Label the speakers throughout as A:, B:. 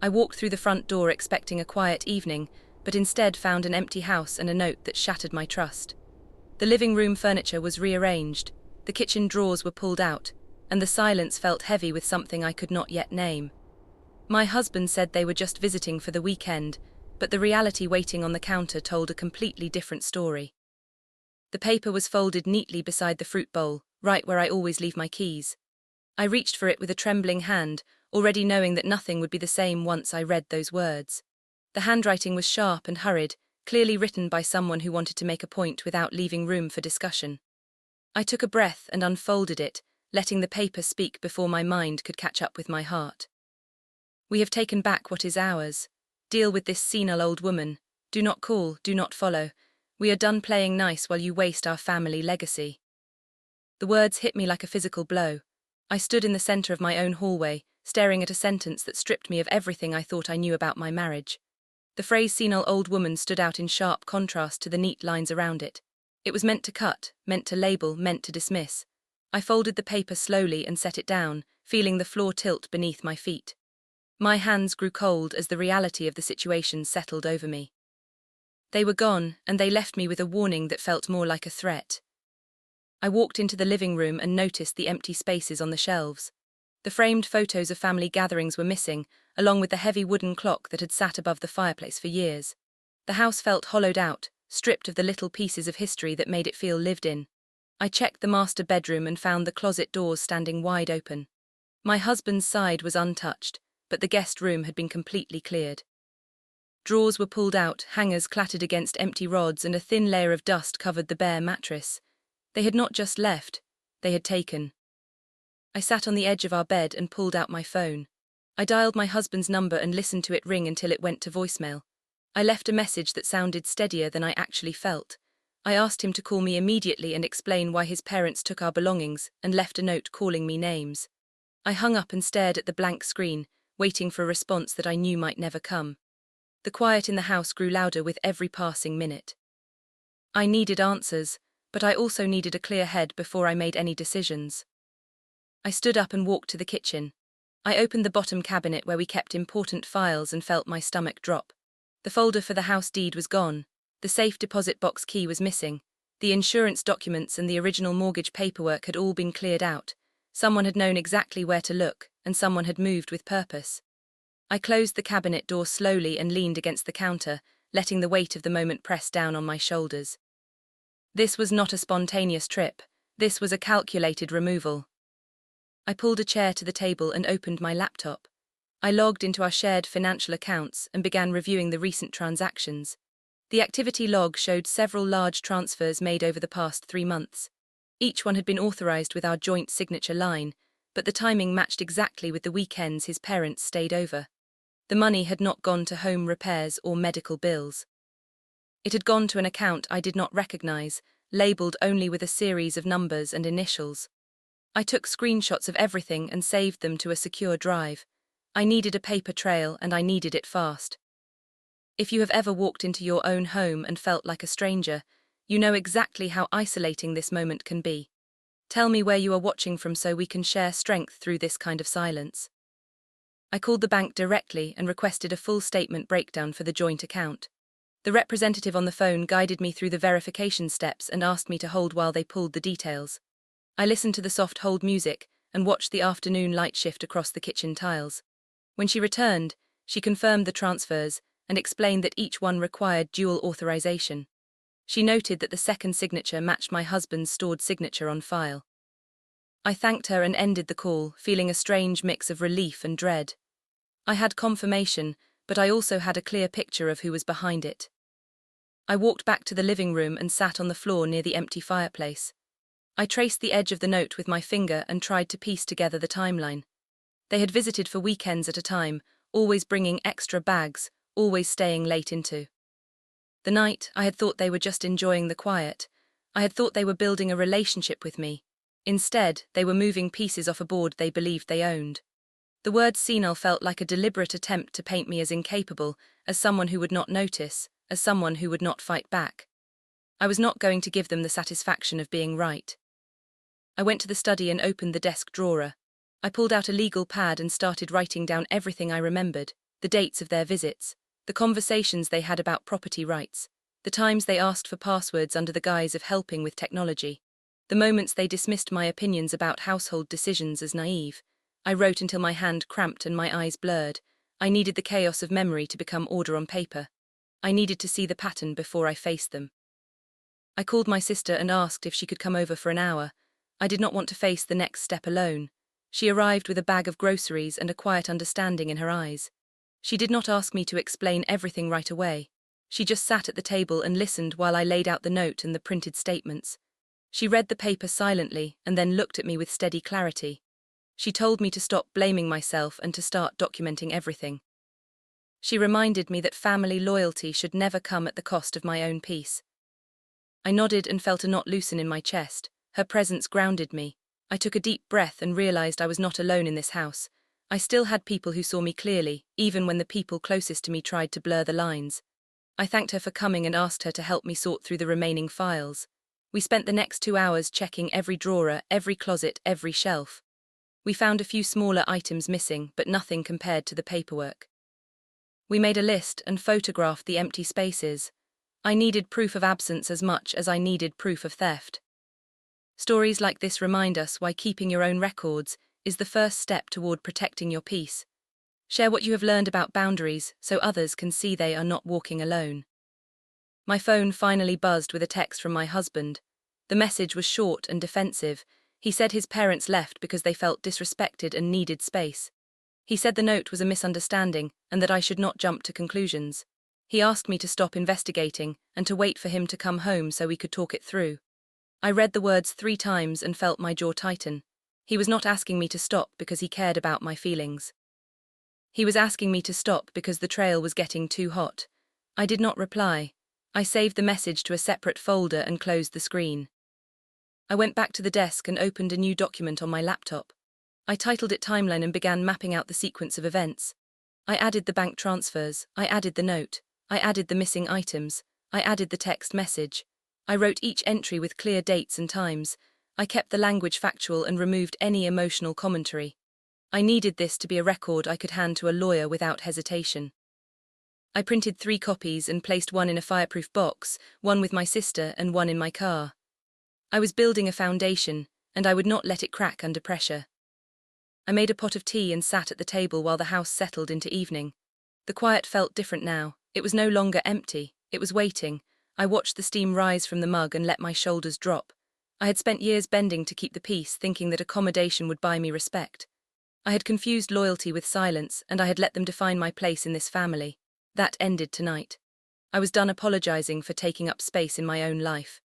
A: I walked through the front door expecting a quiet evening, but instead found an empty house and a note that shattered my trust. The living room furniture was rearranged, the kitchen drawers were pulled out, and the silence felt heavy with something I could not yet name. My husband said they were just visiting for the weekend, but the reality waiting on the counter told a completely different story. The paper was folded neatly beside the fruit bowl, right where I always leave my keys. I reached for it with a trembling hand, already knowing that nothing would be the same once I read those words. The handwriting was sharp and hurried, clearly written by someone who wanted to make a point without leaving room for discussion. I took a breath and unfolded it, letting the paper speak before my mind could catch up with my heart. We have taken back what is ours. Deal with this senile old woman. Do not call, do not follow. We are done playing nice while you waste our family legacy. The words hit me like a physical blow. I stood in the center of my own hallway, staring at a sentence that stripped me of everything I thought I knew about my marriage. The phrase senile old woman stood out in sharp contrast to the neat lines around it. It was meant to cut, meant to label, meant to dismiss. I folded the paper slowly and set it down, feeling the floor tilt beneath my feet. My hands grew cold as the reality of the situation settled over me. They were gone, and they left me with a warning that felt more like a threat. I walked into the living room and noticed the empty spaces on the shelves. The framed photos of family gatherings were missing, along with the heavy wooden clock that had sat above the fireplace for years. The house felt hollowed out, stripped of the little pieces of history that made it feel lived in. I checked the master bedroom and found the closet doors standing wide open. My husband's side was untouched, but the guest room had been completely cleared. Drawers were pulled out, hangers clattered against empty rods, and a thin layer of dust covered the bare mattress. They had not just left, they had taken. I sat on the edge of our bed and pulled out my phone. I dialed my husband's number and listened to it ring until it went to voicemail. I left a message that sounded steadier than I actually felt. I asked him to call me immediately and explain why his parents took our belongings, and left a note calling me names. I hung up and stared at the blank screen, waiting for a response that I knew might never come. The quiet in the house grew louder with every passing minute. I needed answers, but I also needed a clear head before I made any decisions. I stood up and walked to the kitchen. I opened the bottom cabinet where we kept important files and felt my stomach drop. The folder for the house deed was gone, the safe deposit box key was missing, the insurance documents and the original mortgage paperwork had all been cleared out. Someone had known exactly where to look, and someone had moved with purpose. I closed the cabinet door slowly and leaned against the counter, letting the weight of the moment press down on my shoulders. This was not a spontaneous trip, this was a calculated removal. I pulled a chair to the table and opened my laptop. I logged into our shared financial accounts and began reviewing the recent transactions. The activity log showed several large transfers made over the past 3 months. Each one had been authorized with our joint signature line, but the timing matched exactly with the weekends his parents stayed over. The money had not gone to home repairs or medical bills. It had gone to an account I did not recognize, labeled only with a series of numbers and initials. I took screenshots of everything and saved them to a secure drive. I needed a paper trail, and I needed it fast. If you have ever walked into your own home and felt like a stranger, you know exactly how isolating this moment can be. Tell me where you are watching from so we can share strength through this kind of silence. I called the bank directly and requested a full statement breakdown for the joint account. The representative on the phone guided me through the verification steps and asked me to hold while they pulled the details. I listened to the soft hold music and watched the afternoon light shift across the kitchen tiles. When she returned, she confirmed the transfers and explained that each one required dual authorization. She noted that the second signature matched my husband's stored signature on file. I thanked her and ended the call, feeling a strange mix of relief and dread. I had confirmation, but I also had a clear picture of who was behind it. I walked back to the living room and sat on the floor near the empty fireplace. I traced the edge of the note with my finger and tried to piece together the timeline. They had visited for weekends at a time, always bringing extra bags, always staying late into the night. I had thought they were just enjoying the quiet. I had thought they were building a relationship with me. Instead, they were moving pieces off a board they believed they owned. The word senile felt like a deliberate attempt to paint me as incapable, as someone who would not notice, as someone who would not fight back. I was not going to give them the satisfaction of being right. I went to the study and opened the desk drawer. I pulled out a legal pad and started writing down everything I remembered, the dates of their visits, the conversations they had about property rights, the times they asked for passwords under the guise of helping with technology, the moments they dismissed my opinions about household decisions as naive. I wrote until my hand cramped and my eyes blurred. I needed the chaos of memory to become order on paper. I needed to see the pattern before I faced them. I called my sister and asked if she could come over for an hour. I did not want to face the next step alone. She arrived with a bag of groceries and a quiet understanding in her eyes. She did not ask me to explain everything right away. She just sat at the table and listened while I laid out the note and the printed statements. She read the paper silently and then looked at me with steady clarity. She told me to stop blaming myself and to start documenting everything. She reminded me that family loyalty should never come at the cost of my own peace. I nodded and felt a knot loosen in my chest. Her presence grounded me. I took a deep breath and realized I was not alone in this house. I still had people who saw me clearly, even when the people closest to me tried to blur the lines. I thanked her for coming and asked her to help me sort through the remaining files. We spent the next 2 hours checking every drawer, every closet, every shelf. We found a few smaller items missing, but nothing compared to the paperwork. We made a list and photographed the empty spaces. I needed proof of absence as much as I needed proof of theft. Stories like this remind us why keeping your own records is the first step toward protecting your peace. Share what you have learned about boundaries so others can see they are not walking alone. My phone finally buzzed with a text from my husband. The message was short and defensive. He said his parents left because they felt disrespected and needed space. He said the note was a misunderstanding and that I should not jump to conclusions. He asked me to stop investigating and to wait for him to come home so we could talk it through. I read the words 3 times and felt my jaw tighten. He was not asking me to stop because he cared about my feelings. He was asking me to stop because the trail was getting too hot. I did not reply. I saved the message to a separate folder and closed the screen. I went back to the desk and opened a new document on my laptop. I titled it Timeline and began mapping out the sequence of events. I added the bank transfers, I added the note, I added the missing items, I added the text message. I wrote each entry with clear dates and times. I kept the language factual and removed any emotional commentary. I needed this to be a record I could hand to a lawyer without hesitation. I printed 3 copies and placed one in a fireproof box, one with my sister and one in my car. I was building a foundation, and I would not let it crack under pressure. I made a pot of tea and sat at the table while the house settled into evening. The quiet felt different now. It was no longer empty, it was waiting. I watched the steam rise from the mug and let my shoulders drop. I had spent years bending to keep the peace, thinking that accommodation would buy me respect. I had confused loyalty with silence, and I had let them define my place in this family. That ended tonight. I was done apologizing for taking up space in my own life.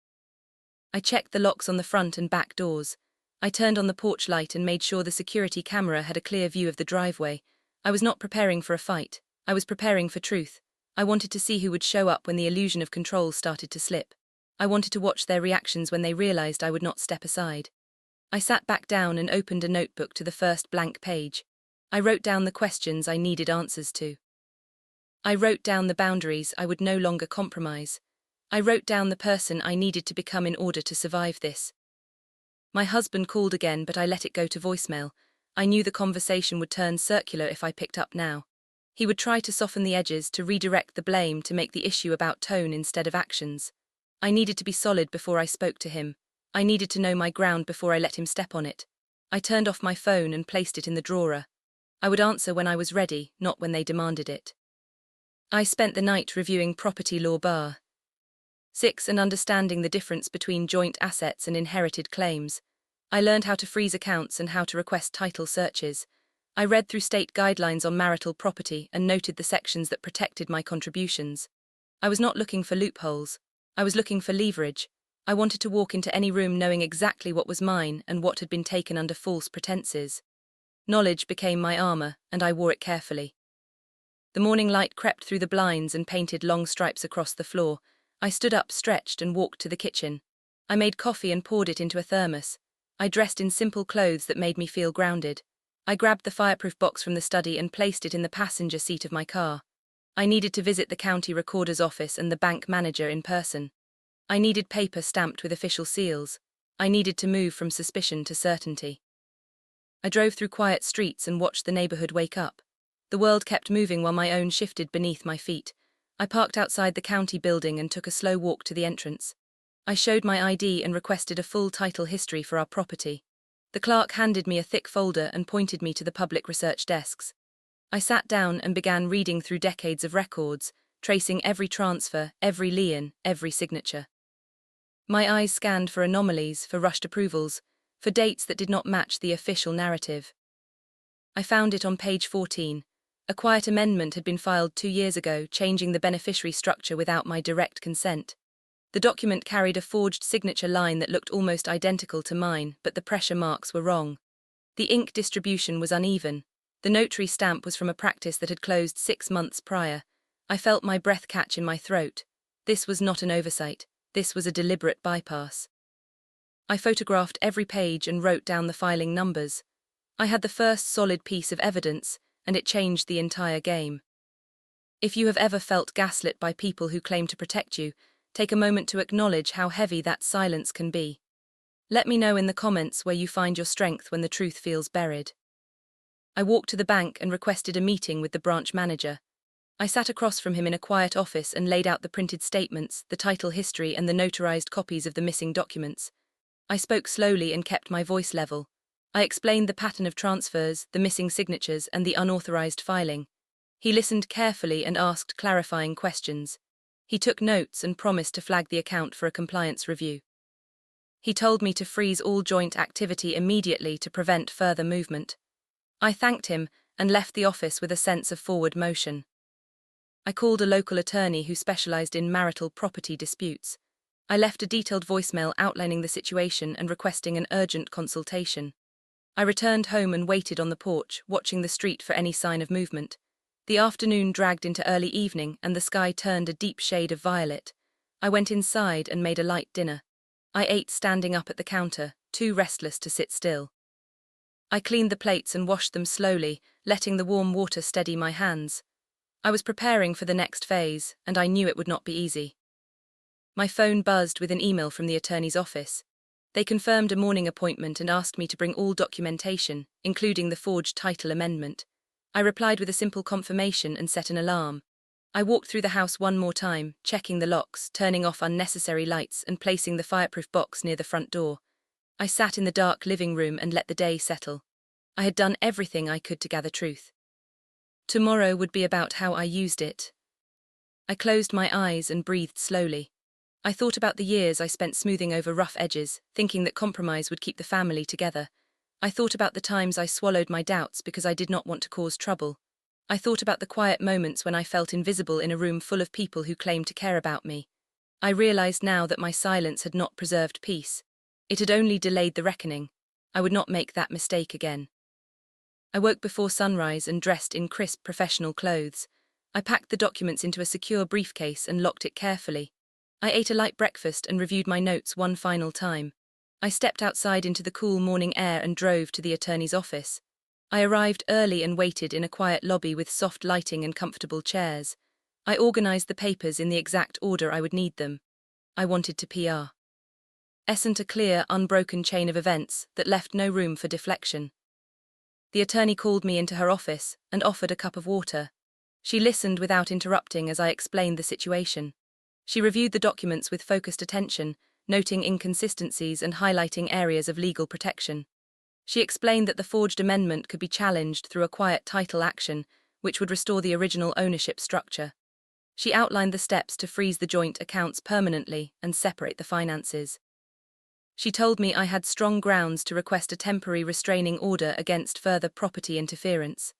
A: I checked the locks on the front and back doors. I turned on the porch light and made sure the security camera had a clear view of the driveway. I was not preparing for a fight. I was preparing for truth. I wanted to see who would show up when the illusion of control started to slip. I wanted to watch their reactions when they realized I would not step aside. I sat back down and opened a notebook to the first blank page. I wrote down the questions I needed answers to. I wrote down the boundaries I would no longer compromise. I wrote down the person I needed to become in order to survive this. My husband called again, but I let it go to voicemail. I knew the conversation would turn circular if I picked up now. He would try to soften the edges, to redirect the blame, to make the issue about tone instead of actions. I needed to be solid before I spoke to him. I needed to know my ground before I let him step on it. I turned off my phone and placed it in the drawer. I would answer when I was ready, not when they demanded it. I spent the night reviewing property law bar 6 and understanding the difference between joint assets and inherited claims. I learned how to freeze accounts and how to request title searches. I read through state guidelines on marital property and noted the sections that protected my contributions. I was not looking for loopholes. I was looking for leverage. I wanted to walk into any room knowing exactly what was mine and what had been taken under false pretenses. Knowledge became my armor, and I wore it carefully. The morning light crept through the blinds and painted long stripes across the floor. I stood up, stretched, and walked to the kitchen. I made coffee and poured it into a thermos. I dressed in simple clothes that made me feel grounded. I grabbed the fireproof box from the study and placed it in the passenger seat of my car. I needed to visit the county recorder's office and the bank manager in person. I needed paper stamped with official seals. I needed to move from suspicion to certainty. I drove through quiet streets and watched the neighborhood wake up. The world kept moving while my own shifted beneath my feet. I parked outside the county building and took a slow walk to the entrance. I showed my ID and requested a full title history for our property. The clerk handed me a thick folder and pointed me to the public research desks. I sat down and began reading through decades of records, tracing every transfer, every lien, every signature. My eyes scanned for anomalies, for rushed approvals, for dates that did not match the official narrative. I found it on page 14. A quiet amendment had been filed 2 years ago, changing the beneficiary structure without my direct consent. The document carried a forged signature line that looked almost identical to mine, but the pressure marks were wrong. The ink distribution was uneven. The notary stamp was from a practice that had closed 6 months prior. I felt my breath catch in my throat. This was not an oversight. This was a deliberate bypass. I photographed every page and wrote down the filing numbers. I had the first solid piece of evidence, and it changed the entire game. If you have ever felt gaslit by people who claim to protect you, take a moment to acknowledge how heavy that silence can be. Let me know in the comments where you find your strength when the truth feels buried. I walked to the bank and requested a meeting with the branch manager. I sat across from him in a quiet office and laid out the printed statements, the title history, and the notarized copies of the missing documents. I spoke slowly and kept my voice level. I explained the pattern of transfers, the missing signatures, and the unauthorized filing. He listened carefully and asked clarifying questions. He took notes and promised to flag the account for a compliance review. He told me to freeze all joint activity immediately to prevent further movement. I thanked him and left the office with a sense of forward motion. I called a local attorney who specialized in marital property disputes. I left a detailed voicemail outlining the situation and requesting an urgent consultation. I returned home and waited on the porch, watching the street for any sign of movement. The afternoon dragged into early evening and the sky turned a deep shade of violet. I went inside and made a light dinner. I ate standing up at the counter, too restless to sit still. I cleaned the plates and washed them slowly, letting the warm water steady my hands. I was preparing for the next phase, and I knew it would not be easy. My phone buzzed with an email from the attorney's office. They confirmed a morning appointment and asked me to bring all documentation, including the forged title amendment. I replied with a simple confirmation and set an alarm. I walked through the house one more time, checking the locks, turning off unnecessary lights, and placing the fireproof box near the front door. I sat in the dark living room and let the day settle. I had done everything I could to gather truth. Tomorrow would be about how I used it. I closed my eyes and breathed slowly. I thought about the years I spent smoothing over rough edges, thinking that compromise would keep the family together. I thought about the times I swallowed my doubts because I did not want to cause trouble. I thought about the quiet moments when I felt invisible in a room full of people who claimed to care about me. I realized now that my silence had not preserved peace. It had only delayed the reckoning. I would not make that mistake again. I woke before sunrise and dressed in crisp professional clothes. I packed the documents into a secure briefcase and locked it carefully. I ate a light breakfast and reviewed my notes one final time. I stepped outside into the cool morning air and drove to the attorney's office. I arrived early and waited in a quiet lobby with soft lighting and comfortable chairs. I organized the papers in the exact order I would need them. I wanted to PR. A clear, unbroken chain of events that left no room for deflection. The attorney called me into her office and offered a cup of water. She listened without interrupting as I explained the situation. She reviewed the documents with focused attention, noting inconsistencies and highlighting areas of legal protection. She explained that the forged amendment could be challenged through a quiet title action, which would restore the original ownership structure. She outlined the steps to freeze the joint accounts permanently and separate the finances. She told me I had strong grounds to request a temporary restraining order against further property interference.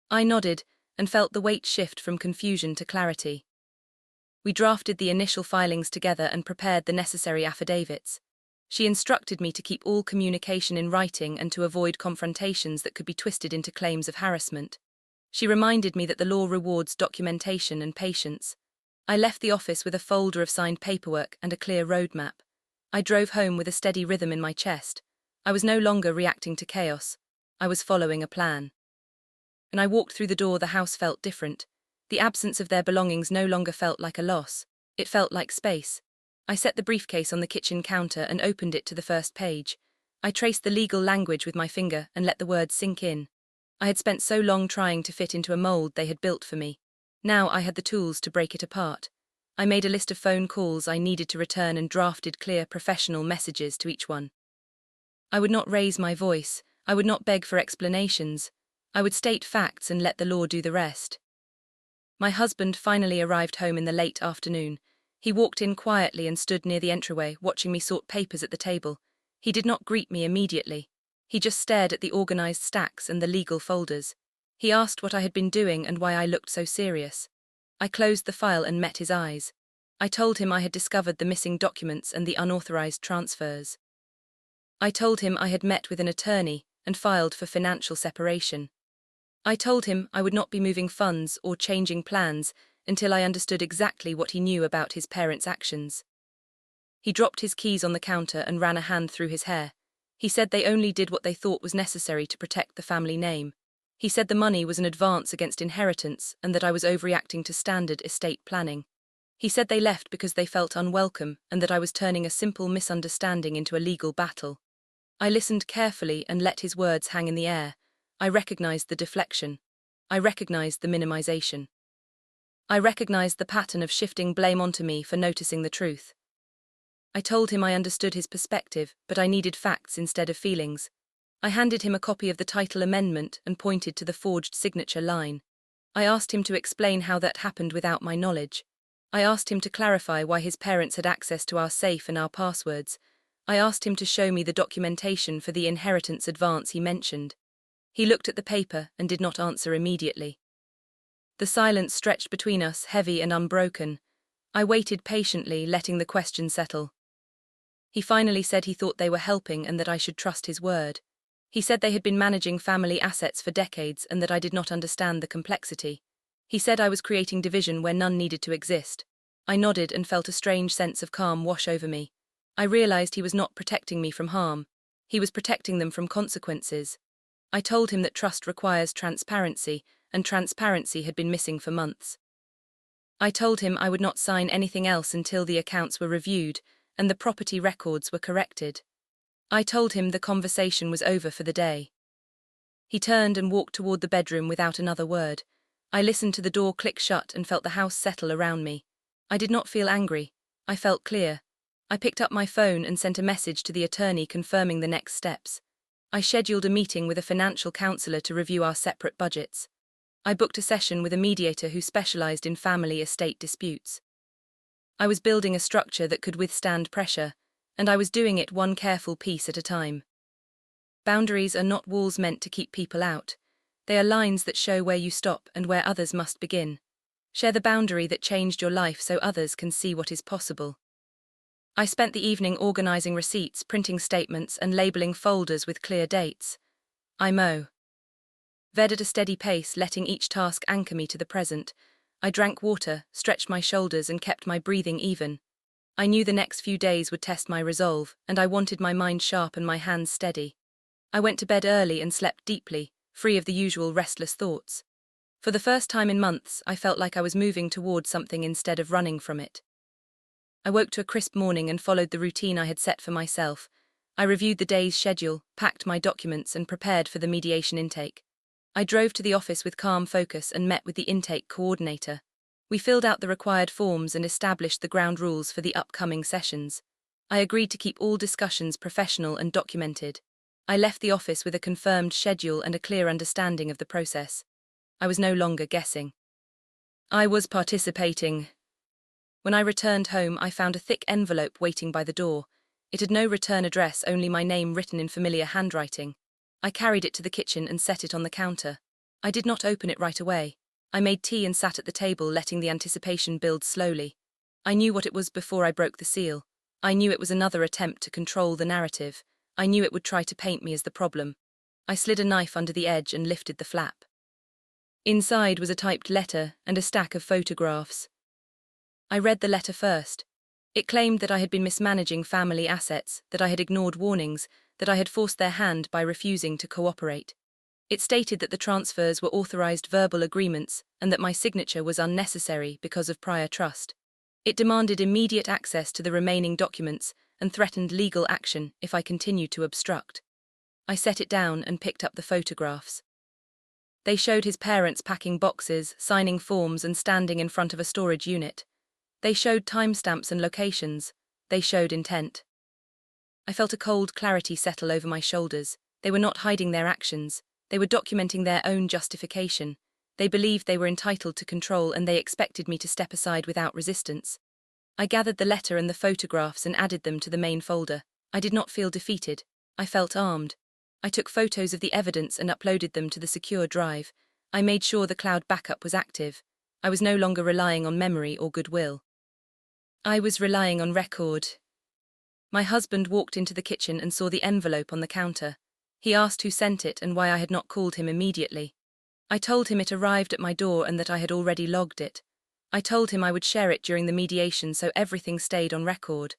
A: I nodded and felt the weight shift from confusion to clarity. We drafted the initial filings together and prepared the necessary affidavits. She instructed me to keep all communication in writing and to avoid confrontations that could be twisted into claims of harassment. She reminded me that the law rewards documentation and patience. I left the office with a folder of signed paperwork and a clear roadmap. I drove home with a steady rhythm in my chest. I was no longer reacting to chaos. I was following a plan. When I walked through the door, the house felt different. The absence of their belongings no longer felt like a loss. It felt like space. I set the briefcase on the kitchen counter and opened it to the first page. I traced the legal language with my finger and let the words sink in. I had spent so long trying to fit into a mold they had built for me. Now I had the tools to break it apart. I made a list of phone calls I needed to return and drafted clear professional messages to each one. I would not raise my voice, I would not beg for explanations. I would state facts and let the law do the rest. My husband finally arrived home in the late afternoon. He walked in quietly and stood near the entryway, watching me sort papers at the table. He did not greet me immediately. He just stared at the organized stacks and the legal folders. He asked what I had been doing and why I looked so serious. I closed the file and met his eyes. I told him I had discovered the missing documents and the unauthorized transfers. I told him I had met with an attorney and filed for financial separation. I told him I would not be moving funds or changing plans until I understood exactly what he knew about his parents' actions. He dropped his keys on the counter and ran a hand through his hair. He said they only did what they thought was necessary to protect the family name. He said the money was an advance against inheritance and that I was overreacting to standard estate planning. He said they left because they felt unwelcome and that I was turning a simple misunderstanding into a legal battle. I listened carefully and let his words hang in the air. I recognized the deflection. I recognized the minimization. I recognized the pattern of shifting blame onto me for noticing the truth. I told him I understood his perspective, but I needed facts instead of feelings. I handed him a copy of the title amendment and pointed to the forged signature line. I asked him to explain how that happened without my knowledge. I asked him to clarify why his parents had access to our safe and our passwords. I asked him to show me the documentation for the inheritance advance he mentioned. He looked at the paper and did not answer immediately. The silence stretched between us, heavy and unbroken. I waited patiently, letting the question settle. He finally said he thought they were helping and that I should trust his word. He said they had been managing family assets for decades and that I did not understand the complexity. He said I was creating division where none needed to exist. I nodded and felt a strange sense of calm wash over me. I realized he was not protecting me from harm. He was protecting them from consequences. I told him that trust requires transparency, and transparency had been missing for months. I told him I would not sign anything else until the accounts were reviewed and the property records were corrected. I told him the conversation was over for the day. He turned and walked toward the bedroom without another word. I listened to the door click shut and felt the house settle around me. I did not feel angry. I felt clear. I picked up my phone and sent a message to the attorney confirming the next steps. I scheduled a meeting with a financial counselor to review our separate budgets. I booked a session with a mediator who specialized in family estate disputes. I was building a structure that could withstand pressure, and I was doing it one careful piece at a time. Boundaries are not walls meant to keep people out. They are lines that show where you stop and where others must begin. Share the boundary that changed your life so others can see what is possible. I spent the evening organizing receipts, printing statements, and labeling folders with clear dates. I read at a steady pace, letting each task anchor me to the present. I drank water, stretched my shoulders, and kept my breathing even. I knew the next few days would test my resolve, and I wanted my mind sharp and my hands steady. I went to bed early and slept deeply, free of the usual restless thoughts. For the first time in months, I felt like I was moving toward something instead of running from it. I woke to a crisp morning and followed the routine I had set for myself. I reviewed the day's schedule, packed my documents, and prepared for the mediation intake. I drove to the office with calm focus and met with the intake coordinator. We filled out the required forms and established the ground rules for the upcoming sessions. I agreed to keep all discussions professional and documented. I left the office with a confirmed schedule and a clear understanding of the process. I was no longer guessing. I was participating. When I returned home, I found a thick envelope waiting by the door. It had no return address, only my name written in familiar handwriting. I carried it to the kitchen and set it on the counter. I did not open it right away. I made tea and sat at the table, letting the anticipation build slowly. I knew what it was before I broke the seal. I knew it was another attempt to control the narrative. I knew it would try to paint me as the problem. I slid a knife under the edge and lifted the flap. Inside was a typed letter and a stack of photographs. I read the letter first. It claimed that I had been mismanaging family assets, that I had ignored warnings, that I had forced their hand by refusing to cooperate. It stated that the transfers were authorized verbal agreements and that my signature was unnecessary because of prior trust. It demanded immediate access to the remaining documents and threatened legal action if I continued to obstruct. I set it down and picked up the photographs. They showed his parents packing boxes, signing forms, and standing in front of a storage unit. They showed timestamps and locations. They showed intent. I felt a cold clarity settle over my shoulders. They were not hiding their actions. They were documenting their own justification. They believed they were entitled to control, and they expected me to step aside without resistance. I gathered the letter and the photographs and added them to the main folder. I did not feel defeated. I felt armed. I took photos of the evidence and uploaded them to the secure drive. I made sure the cloud backup was active. I was no longer relying on memory or goodwill. I was relying on record. My husband walked into the kitchen and saw the envelope on the counter. He asked who sent it and why I had not called him immediately. I told him it arrived at my door and that I had already logged it. I told him I would share it during the mediation so everything stayed on record.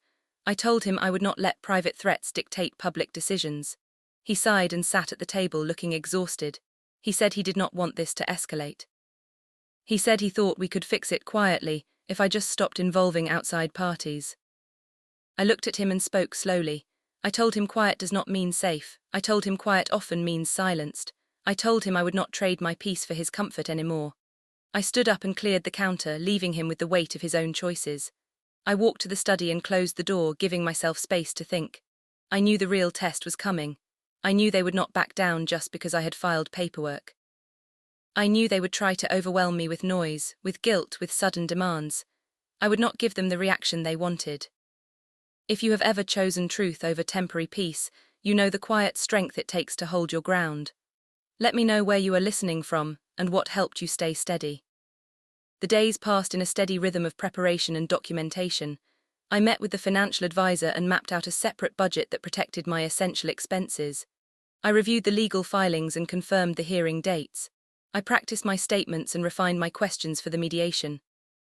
A: I told him I would not let private threats dictate public decisions. He sighed and sat at the table looking exhausted. He said he did not want this to escalate. He said he thought we could fix it quietly if I just stopped involving outside parties. I looked at him and spoke slowly. I told him quiet does not mean safe. I told him quiet often means silenced. I told him I would not trade my peace for his comfort anymore. I stood up and cleared the counter, leaving him with the weight of his own choices. I walked to the study and closed the door, giving myself space to think. I knew the real test was coming. I knew they would not back down just because I had filed paperwork. I knew they would try to overwhelm me with noise, with guilt, with sudden demands. I would not give them the reaction they wanted. If you have ever chosen truth over temporary peace, you know the quiet strength it takes to hold your ground. Let me know where you are listening from and what helped you stay steady. The days passed in a steady rhythm of preparation and documentation. I met with the financial advisor and mapped out a separate budget that protected my essential expenses. I reviewed the legal filings and confirmed the hearing dates. I practiced my statements and refined my questions for the mediation.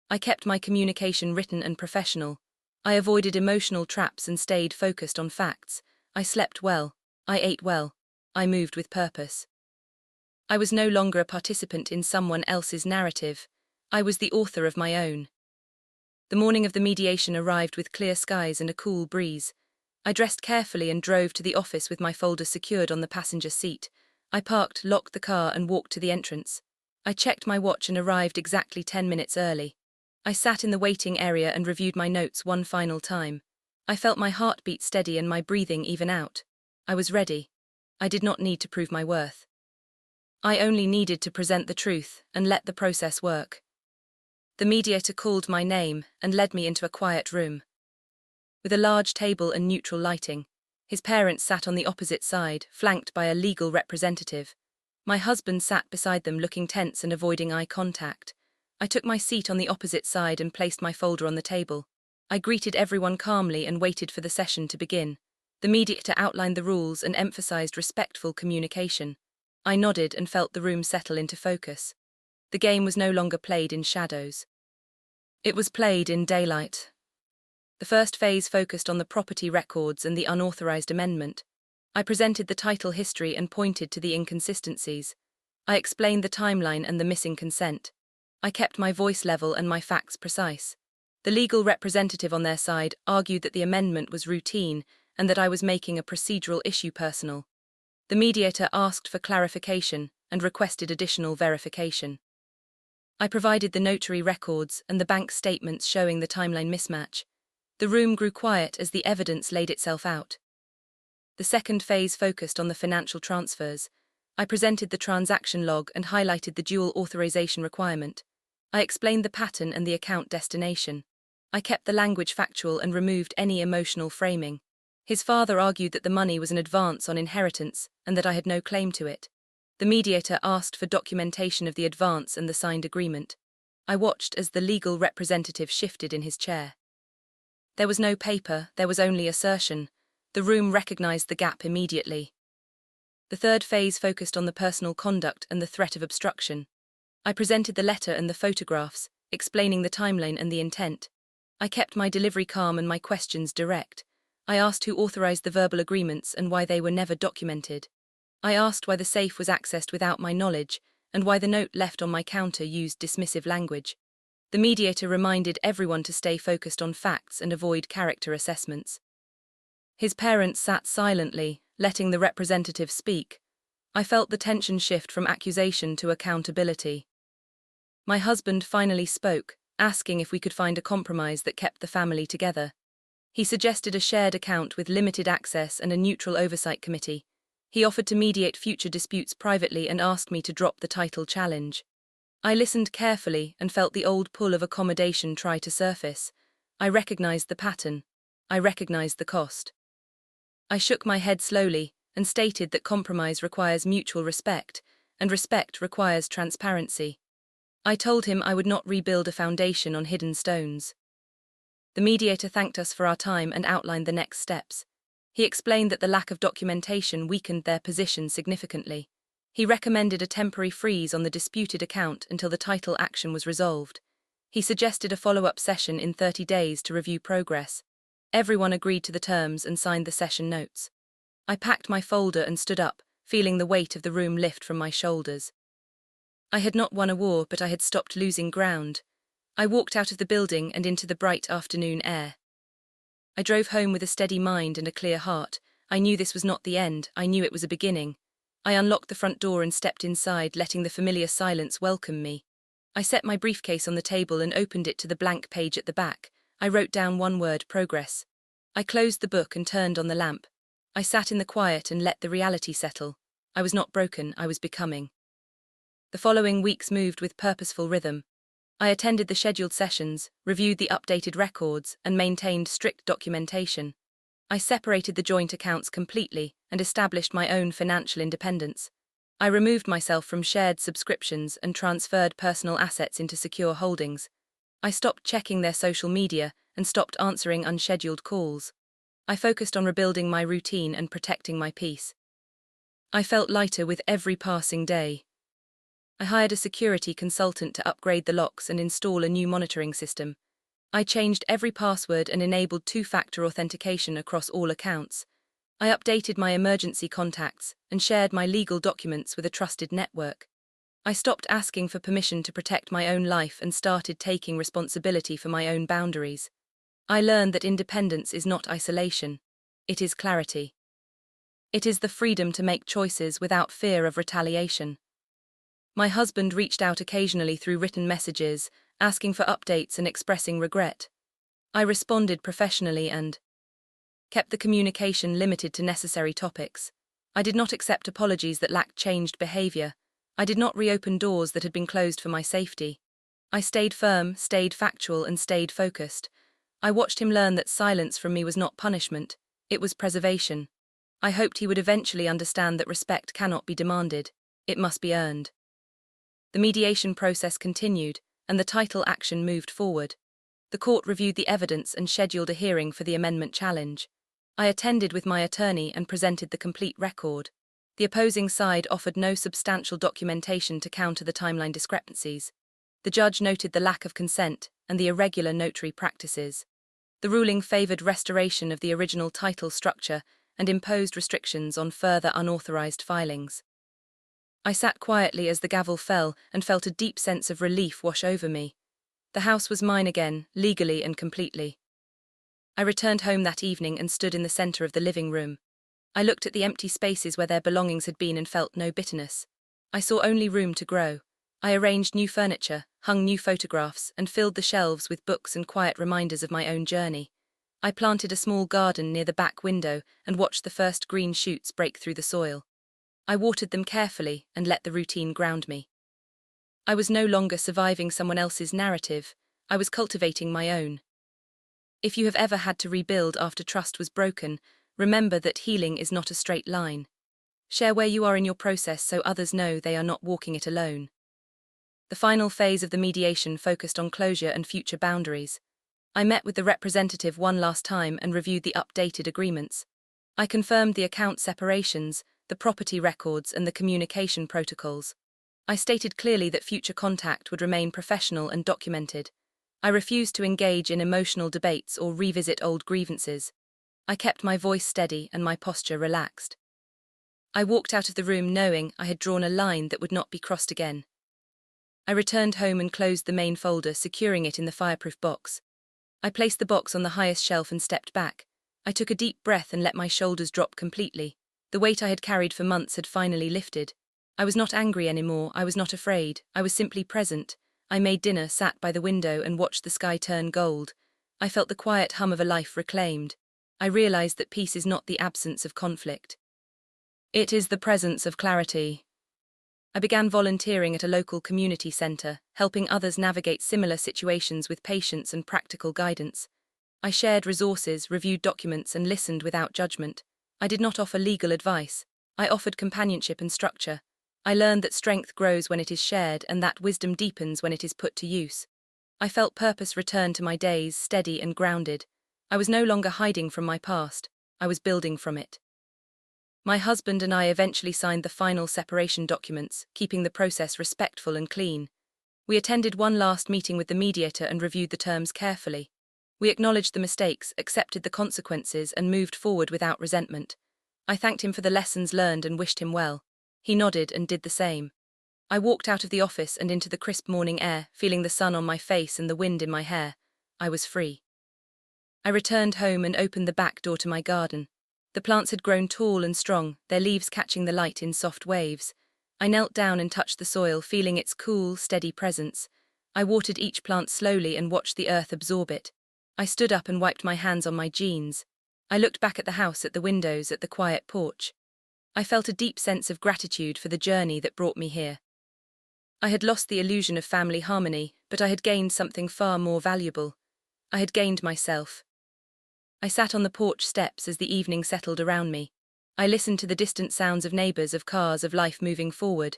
A: I kept my communication written and professional. I avoided emotional traps and stayed focused on facts. I slept well. I ate well. I moved with purpose. I was no longer a participant in someone else's narrative. I was the author of my own. The morning of the mediation arrived with clear skies and a cool breeze. I dressed carefully and drove to the office with my folder secured on the passenger seat. I parked, locked the car, and walked to the entrance. I checked my watch and arrived exactly 10 minutes early. I sat in the waiting area and reviewed my notes one final time. I felt my heartbeat steady and my breathing even out. I was ready. I did not need to prove my worth. I only needed to present the truth and let the process work. The mediator called my name and led me into a quiet room. With a large table and neutral lighting, his parents sat on the opposite side, flanked by a legal representative. My husband sat beside them looking tense and avoiding eye contact. I took my seat on the opposite side and placed my folder on the table. I greeted everyone calmly and waited for the session to begin. The mediator outlined the rules and emphasized respectful communication. I nodded and felt the room settle into focus. The game was no longer played in shadows. It was played in daylight. The first phase focused on the property records and the unauthorized amendment. I presented the title history and pointed to the inconsistencies. I explained the timeline and the missing consent. I kept my voice level and my facts precise. The legal representative on their side argued that the amendment was routine and that I was making a procedural issue personal. The mediator asked for clarification and requested additional verification. I provided the notary records and the bank statements showing the timeline mismatch. The room grew quiet as the evidence laid itself out. The second phase focused on the financial transfers. I presented the transaction log and highlighted the dual authorization requirement. I explained the pattern and the account destination. I kept the language factual and removed any emotional framing. His father argued that the money was an advance on inheritance and that I had no claim to it. The mediator asked for documentation of the advance and the signed agreement. I watched as the legal representative shifted in his chair. There was no paper, there was only assertion. The room recognized the gap immediately. The third phase focused on the personal conduct and the threat of obstruction. I presented the letter and the photographs, explaining the timeline and the intent. I kept my delivery calm and my questions direct. I asked who authorized the verbal agreements and why they were never documented. I asked why the safe was accessed without my knowledge and why the note left on my counter used dismissive language. The mediator reminded everyone to stay focused on facts and avoid character assessments. His parents sat silently, letting the representative speak. I felt the tension shift from accusation to accountability. My husband finally spoke, asking if we could find a compromise that kept the family together. He suggested a shared account with limited access and a neutral oversight committee. He offered to mediate future disputes privately and asked me to drop the title challenge. I listened carefully and felt the old pull of accommodation try to surface. I recognized the pattern. I recognized the cost. I shook my head slowly and stated that compromise requires mutual respect, and respect requires transparency. I told him I would not rebuild a foundation on hidden stones. The mediator thanked us for our time and outlined the next steps. He explained that the lack of documentation weakened their position significantly. He recommended a temporary freeze on the disputed account until the title action was resolved. He suggested a follow-up session in 30 days to review progress. Everyone agreed to the terms and signed the session notes. I packed my folder and stood up, feeling the weight of the room lift from my shoulders. I had not won a war, but I had stopped losing ground. I walked out of the building and into the bright afternoon air. I drove home with a steady mind and a clear heart. I knew this was not the end, I knew it was a beginning. I unlocked the front door and stepped inside, letting the familiar silence welcome me. I set my briefcase on the table and opened it to the blank page at the back. I wrote down one word: progress. I closed the book and turned on the lamp. I sat in the quiet and let the reality settle. I was not broken, I was becoming. The following weeks moved with purposeful rhythm. I attended the scheduled sessions, reviewed the updated records, and maintained strict documentation. I separated the joint accounts completely and established my own financial independence. I removed myself from shared subscriptions and transferred personal assets into secure holdings. I stopped checking their social media and stopped answering unscheduled calls. I focused on rebuilding my routine and protecting my peace. I felt lighter with every passing day. I hired a security consultant to upgrade the locks and install a new monitoring system. I changed every password and enabled two-factor authentication across all accounts. I updated my emergency contacts and shared my legal documents with a trusted network. I stopped asking for permission to protect my own life and started taking responsibility for my own boundaries. I learned that independence is not isolation. It is clarity. It is the freedom to make choices without fear of retaliation. My husband reached out occasionally through written messages, asking for updates and expressing regret. I responded professionally and kept the communication limited to necessary topics. I did not accept apologies that lacked changed behavior. I did not reopen doors that had been closed for my safety. I stayed firm, stayed factual, and stayed focused. I watched him learn that silence from me was not punishment, it was preservation. I hoped he would eventually understand that respect cannot be demanded, it must be earned. The mediation process continued, and the title action moved forward. The court reviewed the evidence and scheduled a hearing for the amendment challenge. I attended with my attorney and presented the complete record. The opposing side offered no substantial documentation to counter the timeline discrepancies. The judge noted the lack of consent and the irregular notary practices. The ruling favored restoration of the original title structure and imposed restrictions on further unauthorized filings. I sat quietly as the gavel fell and felt a deep sense of relief wash over me. The house was mine again, legally and completely. I returned home that evening and stood in the center of the living room. I looked at the empty spaces where their belongings had been and felt no bitterness. I saw only room to grow. I arranged new furniture, hung new photographs, and filled the shelves with books and quiet reminders of my own journey. I planted a small garden near the back window and watched the first green shoots break through the soil. I watered them carefully and let the routine ground me. I was no longer surviving someone else's narrative, I was cultivating my own. If you have ever had to rebuild after trust was broken, remember that healing is not a straight line. Share where you are in your process so others know they are not walking it alone. The final phase of the mediation focused on closure and future boundaries. I met with the representative one last time and reviewed the updated agreements. I confirmed the account separations, the property records, and the communication protocols. I stated clearly that future contact would remain professional and documented. I refused to engage in emotional debates or revisit old grievances. I kept my voice steady and my posture relaxed. I walked out of the room knowing I had drawn a line that would not be crossed again. I returned home and closed the main folder, securing it in the fireproof box. I placed the box on the highest shelf and stepped back. I took a deep breath and let my shoulders drop completely. The weight I had carried for months had finally lifted. I was not angry anymore, I was not afraid, I was simply present. I made dinner, sat by the window and watched the sky turn gold. I felt the quiet hum of a life reclaimed. I realized that peace is not the absence of conflict. It is the presence of clarity. I began volunteering at a local community center, helping others navigate similar situations with patience and practical guidance. I shared resources, reviewed documents, and listened without judgment. I did not offer legal advice. I offered companionship and structure. I learned that strength grows when it is shared and that wisdom deepens when it is put to use. I felt purpose return to my days, steady and grounded. I was no longer hiding from my past. I was building from it. My husband and I eventually signed the final separation documents, keeping the process respectful and clean. We attended one last meeting with the mediator and reviewed the terms carefully. We acknowledged the mistakes, accepted the consequences, and moved forward without resentment. I thanked him for the lessons learned and wished him well. He nodded and did the same. I walked out of the office and into the crisp morning air, feeling the sun on my face and the wind in my hair. I was free. I returned home and opened the back door to my garden. The plants had grown tall and strong, their leaves catching the light in soft waves. I knelt down and touched the soil, feeling its cool, steady presence. I watered each plant slowly and watched the earth absorb it. I stood up and wiped my hands on my jeans. I looked back at the house, at the windows, at the quiet porch. I felt a deep sense of gratitude for the journey that brought me here. I had lost the illusion of family harmony, but I had gained something far more valuable. I had gained myself. I sat on the porch steps as the evening settled around me. I listened to the distant sounds of neighbors, of cars, of life moving forward.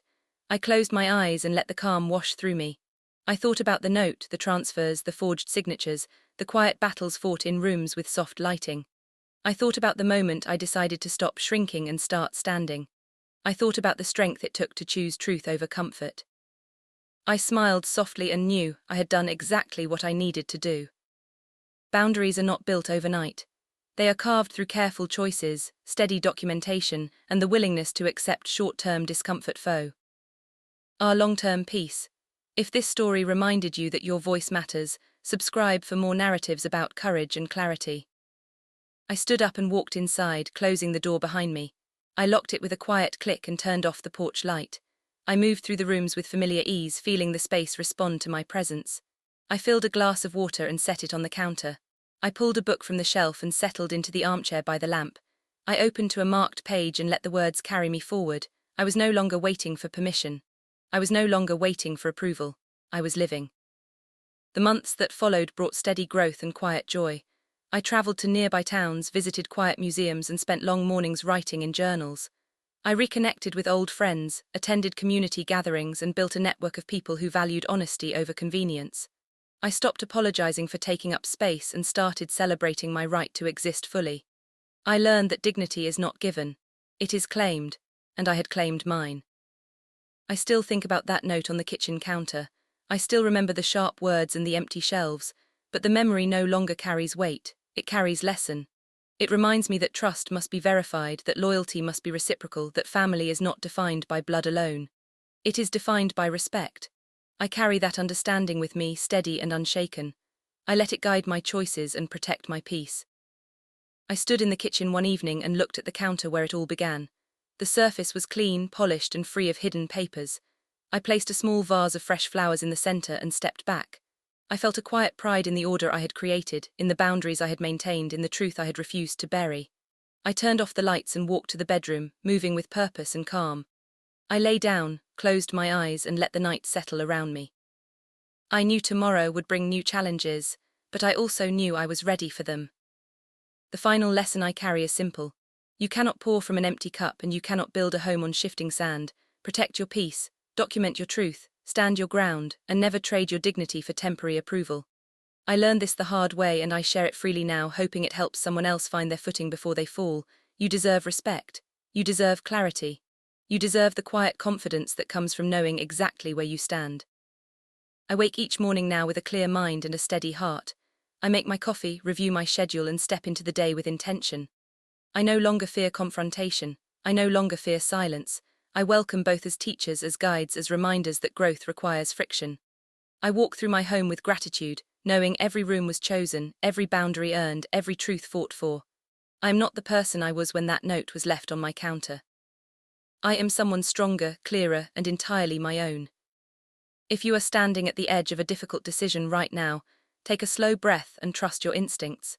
A: I closed my eyes and let the calm wash through me. I thought about the note, the transfers, the forged signatures, the quiet battles fought in rooms with soft lighting. I thought about the moment I decided to stop shrinking and start standing. I thought about the strength it took to choose truth over comfort. I smiled softly and knew I had done exactly what I needed to do. Boundaries are not built overnight. They are carved through careful choices, steady documentation, and the willingness to accept short-term discomfort. Our long-term peace. If this story reminded you that your voice matters, subscribe for more narratives about courage and clarity. I stood up and walked inside, closing the door behind me. I locked it with a quiet click and turned off the porch light. I moved through the rooms with familiar ease, feeling the space respond to my presence. I filled a glass of water and set it on the counter. I pulled a book from the shelf and settled into the armchair by the lamp. I opened to a marked page and let the words carry me forward. I was no longer waiting for permission. I was no longer waiting for approval. I was living. The months that followed brought steady growth and quiet joy. I traveled to nearby towns, visited quiet museums, and spent long mornings writing in journals. I reconnected with old friends, attended community gatherings, and built a network of people who valued honesty over convenience. I stopped apologizing for taking up space and started celebrating my right to exist fully. I learned that dignity is not given, it is claimed, and I had claimed mine. I still think about that note on the kitchen counter. I still remember the sharp words and the empty shelves, but the memory no longer carries weight, it carries lesson. It reminds me that trust must be verified, that loyalty must be reciprocal, that family is not defined by blood alone. It is defined by respect. I carry that understanding with me, steady and unshaken. I let it guide my choices and protect my peace. I stood in the kitchen one evening and looked at the counter where it all began. The surface was clean, polished, and free of hidden papers. I placed a small vase of fresh flowers in the center and stepped back. I felt a quiet pride in the order I had created, in the boundaries I had maintained, in the truth I had refused to bury. I turned off the lights and walked to the bedroom, moving with purpose and calm. I lay down, closed my eyes, and let the night settle around me. I knew tomorrow would bring new challenges, but I also knew I was ready for them. The final lesson I carry is simple. You cannot pour from an empty cup, and you cannot build a home on shifting sand. Protect your peace, document your truth, stand your ground, and never trade your dignity for temporary approval. I learned this the hard way, and I share it freely now, hoping it helps someone else find their footing before they fall. You deserve respect. You deserve clarity. You deserve the quiet confidence that comes from knowing exactly where you stand. I wake each morning now with a clear mind and a steady heart. I make my coffee, review my schedule, and step into the day with intention. I no longer fear confrontation. I no longer fear silence. I welcome both as teachers, as guides, as reminders that growth requires friction. I walk through my home with gratitude, knowing every room was chosen, every boundary earned, every truth fought for. I am not the person I was when that note was left on my counter. I am someone stronger, clearer, and entirely my own. If you are standing at the edge of a difficult decision right now, take a slow breath and trust your instincts.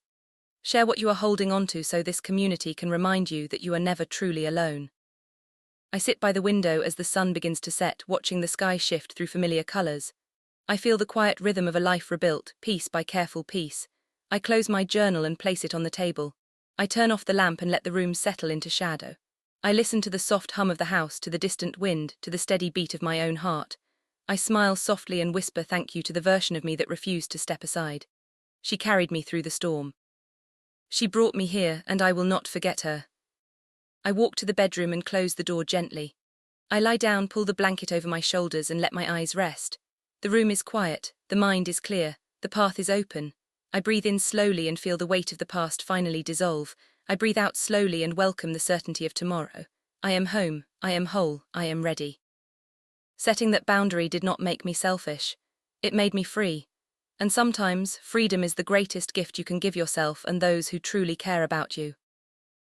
A: Share what you are holding onto so this community can remind you that you are never truly alone. I sit by the window as the sun begins to set, watching the sky shift through familiar colors. I feel the quiet rhythm of a life rebuilt, piece by careful piece. I close my journal and place it on the table. I turn off the lamp and let the room settle into shadow. I listen to the soft hum of the house, to the distant wind, to the steady beat of my own heart. I smile softly and whisper thank you to the version of me that refused to step aside. She carried me through the storm. She brought me here, and I will not forget her. I walk to the bedroom and close the door gently. I lie down, pull the blanket over my shoulders and let my eyes rest. The room is quiet, the mind is clear, the path is open. I breathe in slowly and feel the weight of the past finally dissolve. I breathe out slowly and welcome the certainty of tomorrow. I am home, I am whole, I am ready. Setting that boundary did not make me selfish. It made me free. And sometimes, freedom is the greatest gift you can give yourself and those who truly care about you.